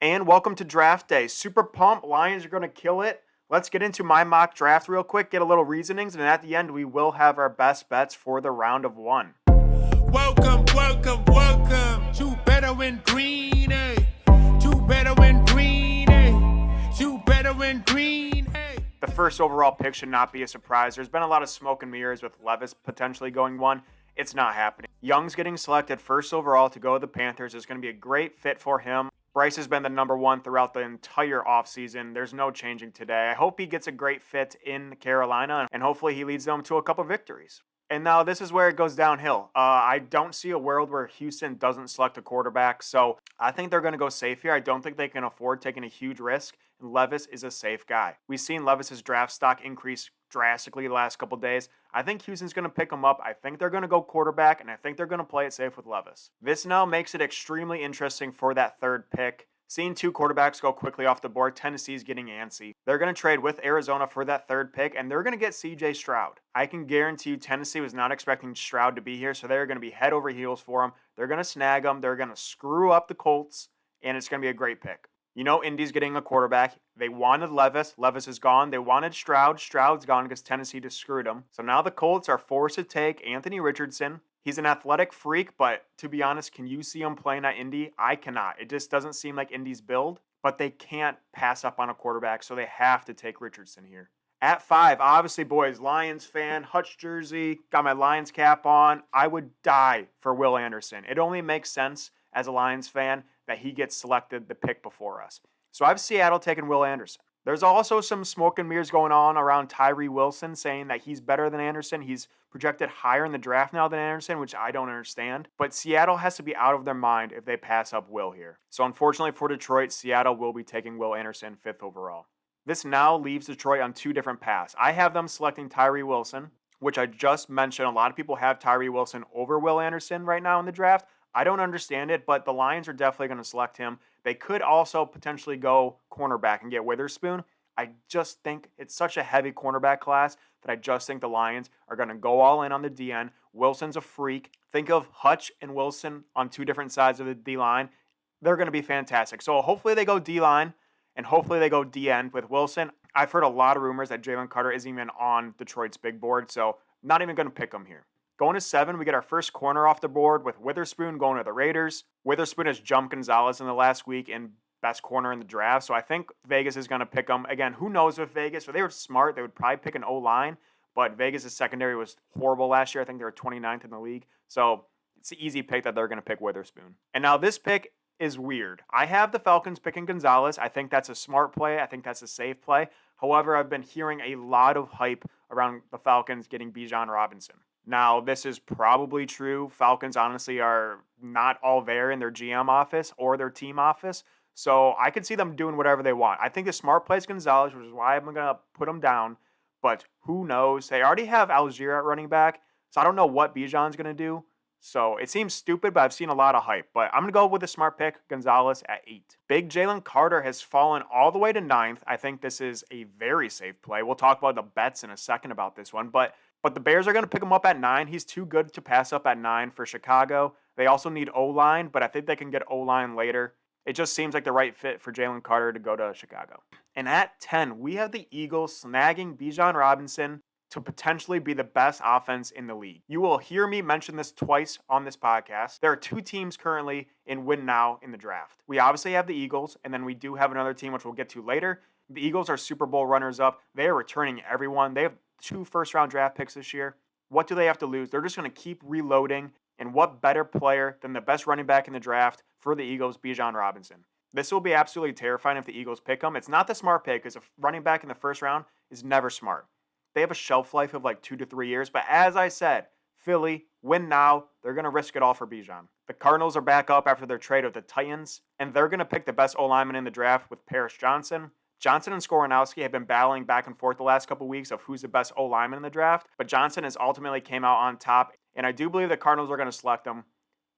And welcome to Draft Day. Super pumped. Lions are going to kill it. Let's get into my mock draft real quick, get a little reasonings, and at the end, we will have our best bets for the round of one. Welcome to better win green, eh? To better win green, eh? To better win green, eh? The first overall pick should not be a surprise. There's been a lot of smoke and mirrors with Levis potentially going one. It's not happening. Young's getting selected first overall to go to the Panthers. Is going to be a great fit for him. Bryce has been the number one throughout the entire offseason. There's no changing today. I hope he gets a great fit in Carolina, and hopefully he leads them to a couple victories. And now this is where it goes downhill. I don't see a world where Houston doesn't select a quarterback, so I think they're going to go safe here. I don't think they can afford taking a huge risk, and Levis is a safe guy. We've seen Levis's draft stock increase drastically the last couple days. I think Houston's going to pick him up. I think they're going to go quarterback, and I think they're going to play it safe with Levis. This now makes it extremely interesting for that third pick. Seeing two quarterbacks go quickly off the board, Tennessee's getting antsy. They're going to trade with Arizona for that third pick, and they're going to get CJ Stroud. I can guarantee you Tennessee was not expecting Stroud to be here, so they're going to be head over heels for him. They're going to snag him. They're going to screw up the Colts, and it's going to be a great pick. You know Indy's getting a quarterback. They wanted Levis. Levis is gone. They wanted Stroud. Stroud's gone because Tennessee just screwed him. So now the Colts are forced to take Anthony Richardson. He's an athletic freak, but to be honest, can you see him playing at Indy? I cannot. It just doesn't seem like Indy's build, but they can't pass up on a quarterback, so they have to take Richardson here. At 5, obviously, boys, Lions fan, Hutch jersey, got my Lions cap on. I would die for Will Anderson. It only makes sense as a Lions fan that he gets selected the pick before us. So I have Seattle taking Will Anderson. There's also some smoke and mirrors going on around Tyree Wilson saying that he's better than Anderson. He's projected higher in the draft now than Anderson, which I don't understand. But Seattle has to be out of their mind if they pass up Will here. So unfortunately for Detroit, Seattle will be taking Will Anderson 5th overall. This now leaves Detroit on two different paths. I have them selecting Tyree Wilson, which I just mentioned. A lot of people have Tyree Wilson over Will Anderson right now in the draft. I don't understand it, but the Lions are definitely going to select him. They could also potentially go cornerback and get Witherspoon. I just think it's such a heavy cornerback class that I just think the Lions are going to go all in on the DN. Wilson's a freak. Think of Hutch and Wilson on two different sides of the D-line. They're going to be fantastic. So hopefully they go D-line and hopefully they go DN with Wilson. I've heard a lot of rumors that Jalen Carter isn't even on Detroit's big board, so not even going to pick him here. Going to 7, we get our first corner off the board with Witherspoon going to the Raiders. Witherspoon has jumped Gonzalez in the last week and best corner in the draft, so I think Vegas is going to pick him. Again, who knows with Vegas? If they were smart, they would probably pick an O-line, but Vegas' secondary was horrible last year. I think they were 29th in the league, so it's an easy pick that they're going to pick Witherspoon. And now this pick is weird. I have the Falcons picking Gonzalez. I think that's a smart play. I think that's a safe play. However, I've been hearing a lot of hype around the Falcons getting Bijan Robinson. Now, this is probably true. Falcons honestly are not all there in their GM office or their team office. So I could see them doing whatever they want. I think the smart play is Gonzalez, which is why I'm going to put him down. But who knows? They already have Algier at running back. So I don't know what Bijan's going to do. So it seems stupid, but I've seen a lot of hype. But I'm going to go with the smart pick, Gonzalez at 8. Big Jalen Carter has fallen all the way to 9th. I think this is a very safe play. We'll talk about the bets in a second about this one. But the Bears are going to pick him up at 9. He's too good to pass up at 9 for Chicago. They also need O-line, but I think they can get O-line later. It just seems like the right fit for Jalen Carter to go to Chicago. And at 10, we have the Eagles snagging Bijan Robinson to potentially be the best offense in the league. You will hear me mention this twice on this podcast. There are two teams currently in win now in the draft. We obviously have the Eagles, and then we do have another team, which we'll get to later. The Eagles are Super Bowl runners-up. They are returning everyone. They have 2 first-round draft picks this year. What do they have to lose? They're just going to keep reloading. And what better player than the best running back in the draft for the Eagles, Bijan Robinson? This will be absolutely terrifying if the Eagles pick him. It's not the smart pick because a running back in the first round is never smart. They have a shelf life of like 2 to 3 years. But as I said, Philly, win now. They're going to risk it all for Bijan. The Cardinals are back up after their trade with the Titans, and they're going to pick the best O-lineman in the draft with Paris Johnson. Johnson and Skoronowski have been battling back and forth the last couple weeks of who's the best O-lineman in the draft, but Johnson has ultimately came out on top, and I do believe the Cardinals are going to select him.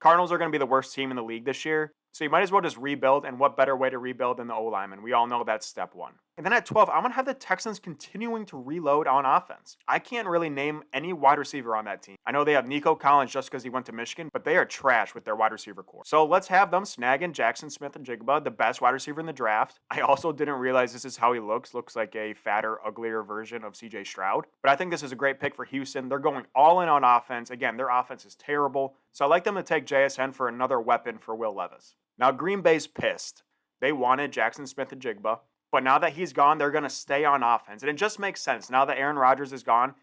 Cardinals are going to be the worst team in the league this year, so you might as well just rebuild, and what better way to rebuild than the O-lineman? We all know that's step 1. And then at 12, I'm going to have the Texans continuing to reload on offense. I can't really name any wide receiver on that team. I know they have Nico Collins just because he went to Michigan, but they are trash with their wide receiver core. So let's have them snagging Jackson Smith-Njigba, the best wide receiver in the draft. I also didn't realize this is how he looks. Looks like a fatter, uglier version of CJ Stroud. But I think this is a great pick for Houston. They're going all in on offense. Again, their offense is terrible. So I like them to take JSN for another weapon for Will Levis. Now, Green Bay's pissed. They wanted Jackson Smith-Njigba. But now that he's gone, they're going to stay on offense. And it just makes sense. Now that Aaron Rodgers is gone,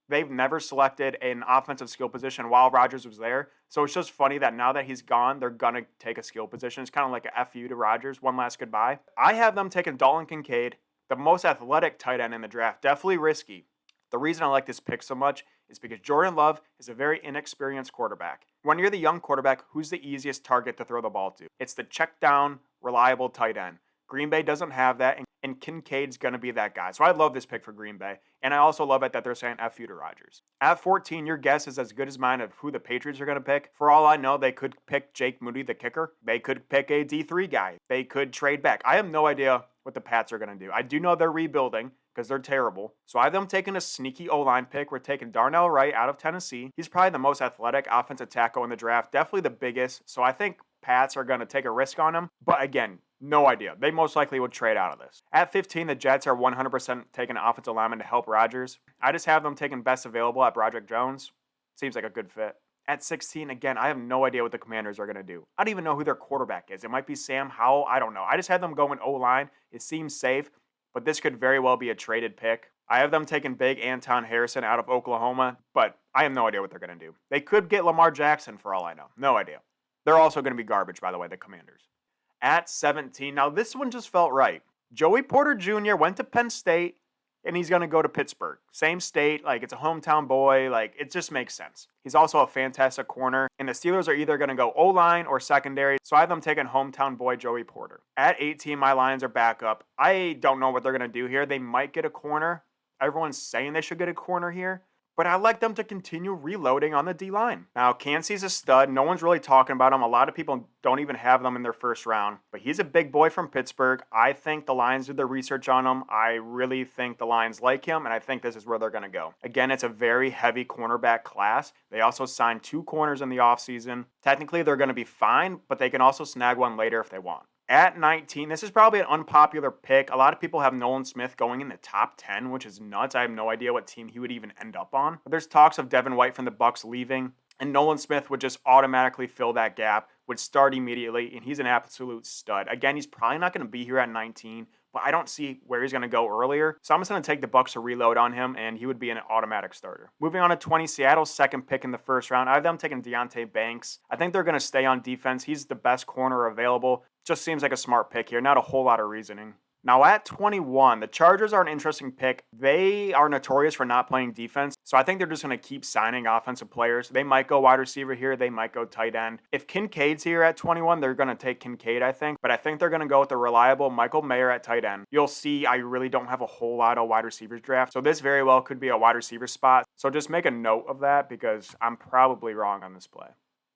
they've never selected an offensive skill position while Rodgers was there. So it's just funny that now that he's gone, they're going to take a skill position. It's kind of like a FU to Rodgers, one last goodbye. I have them taking Dalton Kincaid, the most athletic tight end in the draft. Definitely risky. The reason I like this pick so much is because Jordan Love is a very inexperienced quarterback. When you're the young quarterback, who's the easiest target to throw the ball to? It's the check down, reliable tight end. Green Bay doesn't have that, and Kincaid's going to be that guy. So I love this pick for Green Bay, and I also love it that they're saying F you to Rodgers. At 14, your guess is as good as mine of who the Patriots are going to pick. For all I know, they could pick Jake Moody, the kicker. They could pick a D3 guy. They could trade back. I have no idea what the Pats are going to do. I do know they're rebuilding because they're terrible. So I have them taking a sneaky O-line pick. We're taking Darnell Wright out of Tennessee. He's probably the most athletic offensive tackle in the draft, definitely the biggest. So I think Pats are going to take a risk on him. But again, no idea. They most likely would trade out of this. At 15, the Jets are 100% taking an offensive lineman to help Rodgers. I just have them taking best available at Broderick Jones. Seems like a good fit. At 16, again, I have no idea what the Commanders are going to do. I don't even know who their quarterback is. It might be Sam Howell. I don't know. I just had them going O-line. It seems safe, but this could very well be a traded pick. I have them taking big Anton Harrison out of Oklahoma, but I have no idea what they're going to do. They could get Lamar Jackson for all I know. No idea. They're also going to be garbage, by the way, the Commanders. At 17, now this one just felt right. Joey Porter Jr. went to Penn State, and he's going to go to Pittsburgh. Same state, like it's a hometown boy, like it just makes sense. He's also a fantastic corner, and the Steelers are either going to go O-line or secondary, so I have them taking hometown boy Joey Porter. At 18, my Lions are back up. I don't know what they're going to do here. They might get a corner. Everyone's saying they should get a corner here. But I like them to continue reloading on the D-line. Now, Kancey's a stud. No one's really talking about him. A lot of people don't even have them in their first round. But he's a big boy from Pittsburgh. I think the Lions did their research on him. I really think the Lions like him, and I think this is where they're going to go. Again, it's a very heavy cornerback class. They also signed 2 corners in the offseason. Technically, they're going to be fine, but they can also snag one later if they want. At 19, this is probably an unpopular pick. A lot of people have Nolan Smith going in the top 10, which is nuts. I have no idea what team he would even end up on. But there's talks of Devin White from the Bucs leaving, and Nolan Smith would just automatically fill that gap, would start immediately, and he's an absolute stud. Again, he's probably not going to be here at 19, but I don't see where he's going to go earlier. So I'm just going to take the Bucs to reload on him, and he would be an automatic starter. Moving on to 20, Seattle's second pick in the first round. I have them taking Deontay Banks. I think they're going to stay on defense. He's the best corner available. Just seems like a smart pick here. Not a whole lot of reasoning. Now at 21, the Chargers are an interesting pick. They are notorious for not playing defense, so I think they're just going to keep signing offensive players. They might go wide receiver here. They might go tight end. If Kincaid's here at 21, they're going to take Kincaid, I think. But I think they're going to go with the reliable Michael Mayer at tight end. You'll see I really don't have a whole lot of wide receivers draft, so this very well could be a wide receiver spot. So just make a note of that because I'm probably wrong on this play.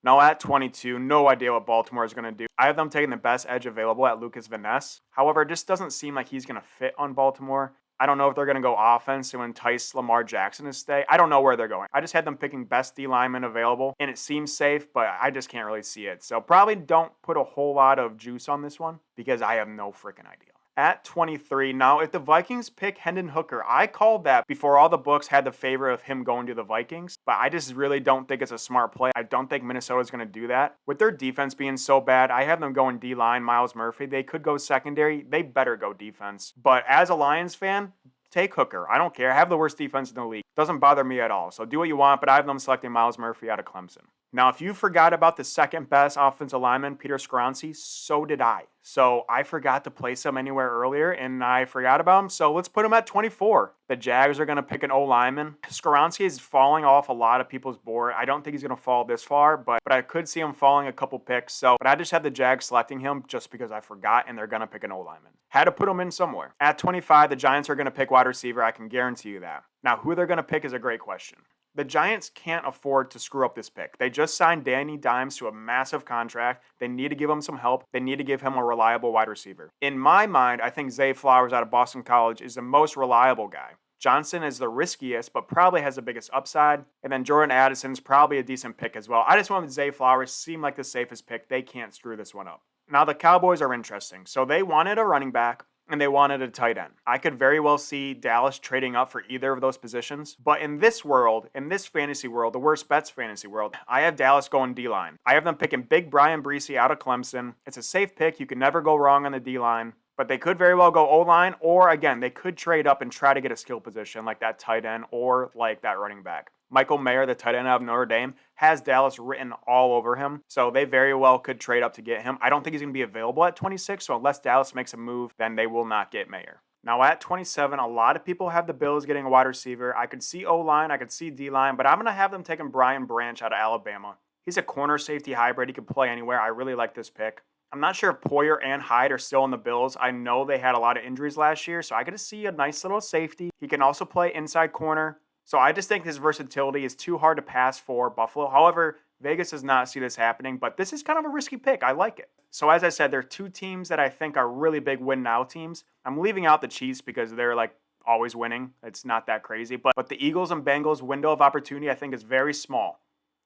Now at 22, no idea what Baltimore is going to do. I have them taking the best edge available at Lucas Van Ness. However, it just doesn't seem like he's going to fit on Baltimore. I don't know if they're going to go offense to entice Lamar Jackson to stay. I don't know where they're going. I just had them picking best D lineman available, and it seems safe, but I just can't really see it. So probably don't put a whole lot of juice on this one because I have no freaking idea. At 23, now if the Vikings pick Hendon Hooker, I called that before all the books had the favor of him going to the Vikings, but I just really don't think it's a smart play. I don't think Minnesota's going to do that. With their defense being so bad, I have them going D-line, Myles Murphy. They could go secondary. They better go defense. But as a Lions fan, take Hooker. I don't care. I have the worst defense in the league. Doesn't bother me at all. So do what you want, but I have them selecting Myles Murphy out of Clemson. Now, if you forgot about the second best offensive lineman, Peter Skoronski, so did I. So I forgot to place him anywhere earlier, and I forgot about him. So let's put him at 24. The Jags are going to pick an O-lineman. Skoronski is falling off a lot of people's board. I don't think he's going to fall this far, but I could see him falling a couple picks. But I just had the Jags selecting him just because I forgot, and they're going to pick an O-lineman. Had to put him in somewhere. At 25, the Giants are going to pick wide receiver. I can guarantee you that. Now, who they're going to pick is a great question. The Giants can't afford to screw up this pick. They just signed Danny Dimes to a massive contract. They need to give him some help. They need to give him a reliable wide receiver. In my mind, I think Zay Flowers out of Boston College is the most reliable guy. Johnson is the riskiest, but probably has the biggest upside. And then Jordan Addison's probably a decent pick as well. I just went with Zay Flowers. Seemed like the safest pick. They can't screw this one up. Now, the Cowboys are interesting. So they wanted a running back and they wanted a tight end. I could very well see Dallas trading up for either of those positions. But in this world, in this fantasy world, the worst bets fantasy world, I have Dallas going D-line. I have them picking Big Brian Breesy out of Clemson. It's a safe pick. You can never go wrong on the D-line. But they could very well go O-line, or again, they could trade up and try to get a skill position like that tight end or like that running back. Michael Mayer, the tight end out of Notre Dame, has Dallas written all over him, so they very well could trade up to get him. I don't think he's going to be available at 26, so unless Dallas makes a move, then they will not get Mayer. Now at 27, a lot of people have the Bills getting a wide receiver. I could see O-line, I could see D-line, but I'm going to have them taking Brian Branch out of Alabama. He's a corner safety hybrid. He can play anywhere. I really like this pick. I'm not sure if Poyer and Hyde are still in the Bills. I know they had a lot of injuries last year, so I could see a nice little safety. He can also play inside corner. So I just think his versatility is too hard to pass for Buffalo. However, Vegas does not see this happening, but this is kind of a risky pick. I like it. So as I said, there are two teams that I think are really big win-now teams. I'm leaving out the Chiefs because they're like always winning. It's not that crazy. But the Eagles and Bengals window of opportunity I think is very small.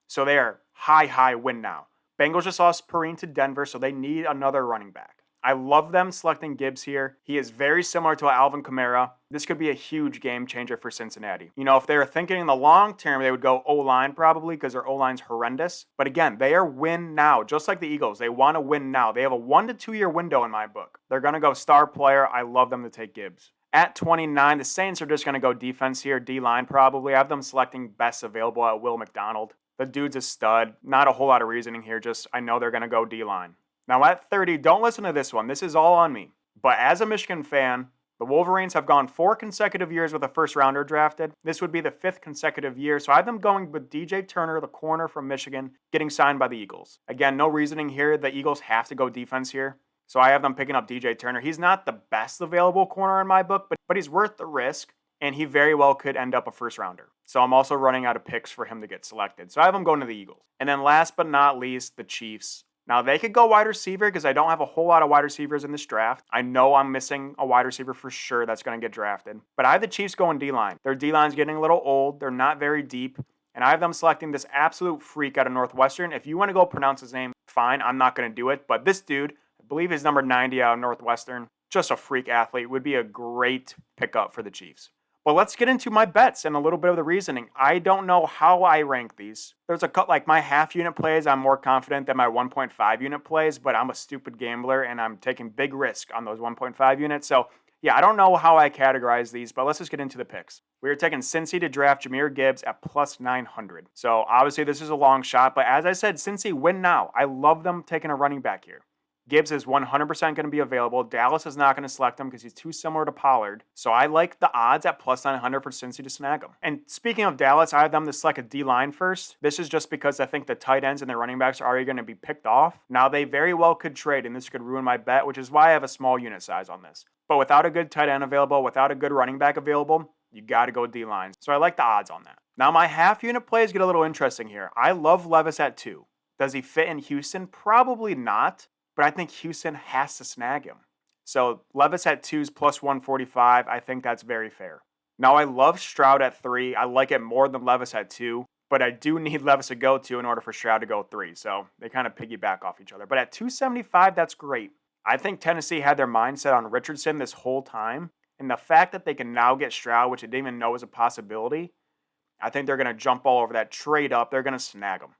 So they are high win now. Bengals just lost Perine to Denver, so they need another running back. I love them selecting Gibbs here. He is very similar to Alvin Kamara. This could be a huge game changer for Cincinnati. You know, if they were thinking in the long term, they would go O-line probably because their O-line's horrendous. But again, they are win now, just like the Eagles. They want to win now. They have a 1 to 2 year window in my book. They're going to go star player. I love them to take Gibbs. At 29, the Saints are just going to go defense here, D-line probably. I have them selecting best available at Will McDonald. The dude's a stud. Not a whole lot of reasoning here, just I know they're going to go D-line. Now at 30, don't listen to this one. This is all on me. But as a Michigan fan, the Wolverines have gone 4 consecutive years with a first rounder drafted. This would be the 5th consecutive year. So I have them going with DJ Turner, the corner from Michigan, getting signed by the Eagles. Again, no reasoning here. The Eagles have to go defense here. So I have them picking up DJ Turner. He's not the best available corner in my book, but he's worth the risk. And he very well could end up a first rounder. So I'm also running out of picks for him to get selected. So I have him going to the Eagles. And then last but not least, the Chiefs. Now they could go wide receiver because I don't have a whole lot of wide receivers in this draft. I know I'm missing a wide receiver for sure that's going to get drafted. But I have the Chiefs going D-line. Their D-line's getting a little old. They're not very deep. And I have them selecting this absolute freak out of Northwestern. If you want to go pronounce his name, fine. I'm not going to do it. But this dude, I believe he's number 90 out of Northwestern. Just a freak athlete. Would be a great pickup for the Chiefs. Well, let's get into my bets and a little bit of the reasoning. I don't know how I rank these. There's a cut like my half unit plays, I'm more confident than my 1.5 unit plays, but I'm a stupid gambler and I'm taking big risk on those 1.5 units. So yeah, I don't know how I categorize these, but let's just get into the picks. We are taking Cincy to draft Jahmyr Gibbs at plus 900. So obviously this is a long shot, but as I said, Cincy win now. I love them taking a running back here. Gibbs is 100% going to be available. Dallas is not going to select him because he's too similar to Pollard. So I like the odds at plus 900 for Cincy to snag him. And speaking of Dallas, I have them to select a D-line first. This is just because I think the tight ends and the running backs are already going to be picked off. Now they very well could trade, and this could ruin my bet, which is why I have a small unit size on this. But without a good tight end available, without a good running back available, you got to go D-line. So I like the odds on that. Now my half unit plays get a little interesting here. I love Levis at 2. Does he fit in Houston? Probably not. But I think Houston has to snag him. So Levis at 2's plus 145. I think that's very fair. Now I love Stroud at 3. I like it more than Levis at 2. But I do need Levis to go 2 in order for Stroud to go 3. So they kind of piggyback off each other. But at 275, that's great. I think Tennessee had their mindset on Richardson this whole time. And the fact that they can now get Stroud, which I didn't even know was a possibility, I think they're going to jump all over that, trade up. They're going to snag him.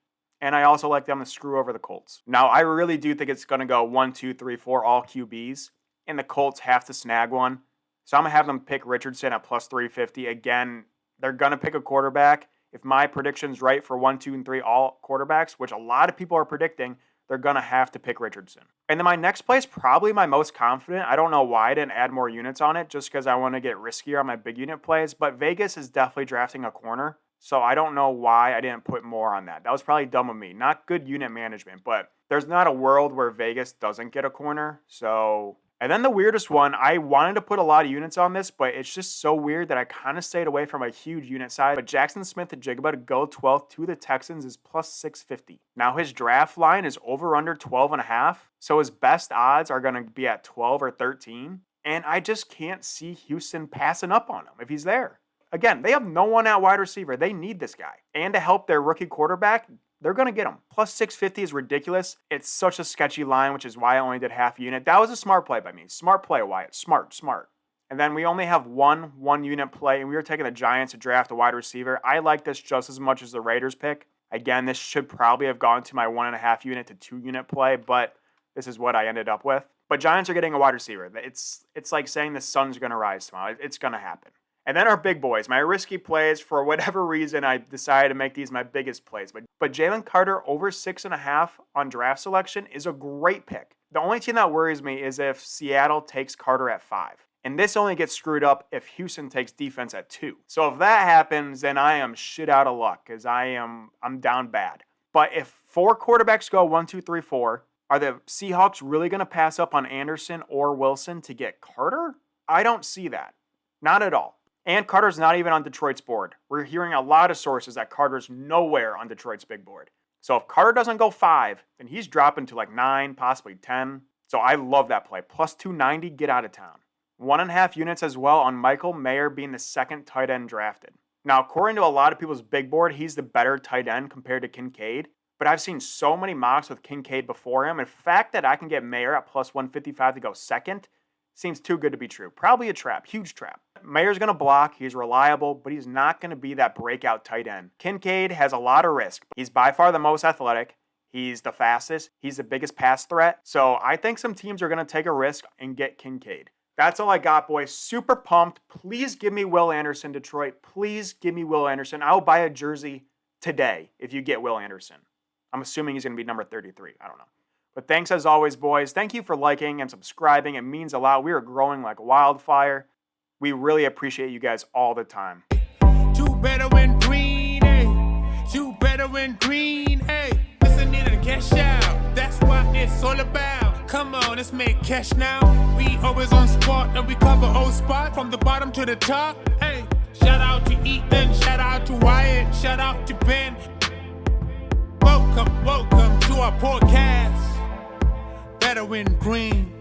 And I also like them to screw over the Colts. Now, I really do think it's going to go 1, 2, 3, 4, all QBs. And the Colts have to snag one. So I'm going to have them pick Richardson at plus 350. Again, they're going to pick a quarterback. If my prediction's right for 1, 2, and 3, all quarterbacks, which a lot of people are predicting, they're going to have to pick Richardson. And then my next play is probably my most confident. I don't know why I didn't add more units on it, just because I want to get riskier on my big unit plays. But Vegas is definitely drafting a corner. So I don't know why I didn't put more on that. That was probably dumb of me. Not good unit management, but there's not a world where Vegas doesn't get a corner. So And then the weirdest one, I wanted to put a lot of units on this, but it's just so weird that I kind of stayed away from a huge unit size. But Jackson Smith-Njigba to go 12th to the Texans is plus 650. Now his draft line is over under 12.5, so his best odds are going to be at 12 or 13. And I just can't see Houston passing up on him if he's there. Again, they have no one at wide receiver. They need this guy. And to help their rookie quarterback, they're going to get him. Plus 650 is ridiculous. It's such a sketchy line, which is why I only did half unit. That was a smart play by me. Smart play, Wyatt. Smart. And then we only have one unit play, and we were taking the Giants to draft a wide receiver. I like this just as much as the Raiders pick. Again, this should probably have gone to my 1.5 unit to 2 unit play, but this is what I ended up with. But Giants are getting a wide receiver. It's like saying the sun's going to rise tomorrow. It's going to happen. And then our big boys, my risky plays, for whatever reason, I decided to make these my biggest plays. But Jalen Carter over 6.5 on draft selection is a great pick. The only team that worries me is if Seattle takes Carter at 5. And this only gets screwed up if Houston takes defense at 2. So if that happens, then I am shit out of luck because I'm down bad. But if 4 quarterbacks go 1, 2, 3, 4, are the Seahawks really going to pass up on Anderson or Wilson to get Carter? I don't see that. Not at all. And Carter's not even on Detroit's board. We're hearing a lot of sources that Carter's nowhere on Detroit's big board. So if Carter doesn't go 5, then he's dropping to like 9, possibly 10. So I love that play. Plus 290, get out of town. 1.5 units as well on Michael Mayer being the second tight end drafted. Now, according to a lot of people's big board, he's the better tight end compared to Kincaid. But I've seen so many mocks with Kincaid before him. And the fact that I can get Mayer at plus 155 to go second seems too good to be true. Probably a trap, huge trap. Mayer's going to block, he's reliable, but he's not going to be that breakout tight end. Kincaid has a lot of risk. He's by far the most athletic. He's the fastest. He's the biggest pass threat. So I think some teams are going to take a risk and get Kincaid. That's all I got, boys. Super pumped. Please give me Will Anderson, Detroit. Please give me Will Anderson. I'll buy a jersey today if you get Will Anderson. I'm assuming he's going to be number 33. I don't know. But thanks as always, boys. Thank you for liking and subscribing. It means a lot. We are growing like wildfire. We really appreciate you guys all the time. You better win green, hey. You better win green, hey. Listen in and cash out. That's what it's all about. Come on, let's make cash now. We always on spot and we cover all spot from the bottom to the top. Hey, shout out to Ethan, shout out to Wyatt, shout out to Ben. Welcome to our podcast. Better win green.